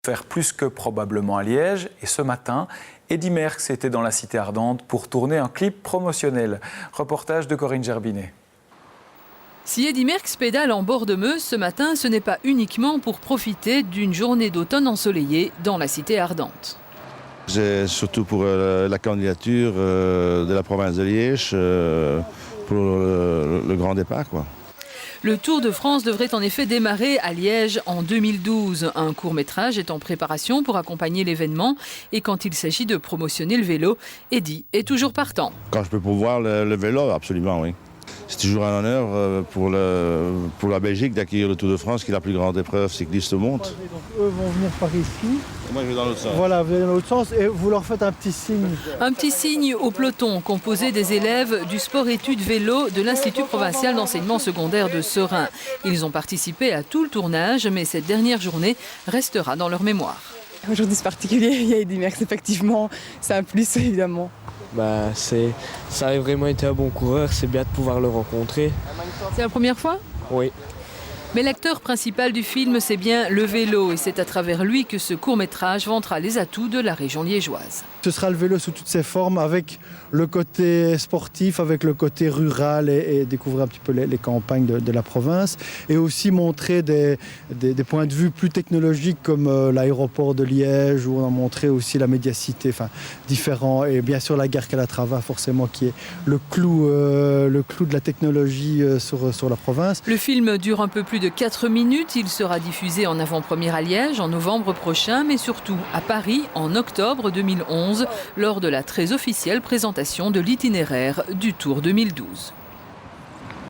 Faire plus que probablement à Liège. Et ce matin, Eddy Merckx était dans la cité ardente pour tourner un clip promotionnel. Reportage de Corinne Gerbinet. Si Eddy Merckx pédale en bord de Meuse ce matin, ce n'est pas uniquement pour profiter d'une journée d'automne ensoleillée dans la cité ardente. C'est surtout pour la candidature de la province de Liège, pour le grand départ, quoi. Le Tour de France devrait en effet démarrer à Liège en 2012. Un court-métrage est en préparation pour accompagner l'événement. Et quand il s'agit de promotionner le vélo, Eddy est toujours partant. Quand je peux pouvoir le vélo, absolument, oui. C'est toujours un honneur pour la Belgique d'accueillir le Tour de France, qui est la plus grande épreuve cycliste au monde. Donc eux vont venir par ici. Et moi je vais dans l'autre sens. Voilà, vous allez dans l'autre sens et vous leur faites un petit signe. Un petit signe au peloton composé des élèves du sport-études vélo de l'Institut provincial d'enseignement secondaire de Serein. Ils ont participé à tout le tournage, mais cette dernière journée restera dans leur mémoire. Aujourd'hui c'est particulier, il y a Eddy Merckx, effectivement, c'est un plus évidemment. Ça a vraiment été un bon coureur, c'est bien de pouvoir le rencontrer. C'est la première fois ? Oui. Mais l'acteur principal du film, c'est bien le vélo et c'est à travers lui que ce court-métrage vantera les atouts de la région liégeoise. Ce sera le vélo sous toutes ses formes, avec le côté sportif, avec le côté rural et découvrir un petit peu les campagnes de la province. Et aussi montrer des points de vue plus technologiques comme l'aéroport de Liège, où on a montré aussi la médiacité, différents. Et bien sûr la gare Calatrava, forcément, qui est le clou de la technologie sur la province. Le film dure un peu plus de 4 minutes. Il sera diffusé en avant-première à Liège en novembre prochain, mais surtout à Paris en octobre 2011, lors de la très officielle présentation de l'itinéraire du Tour 2012.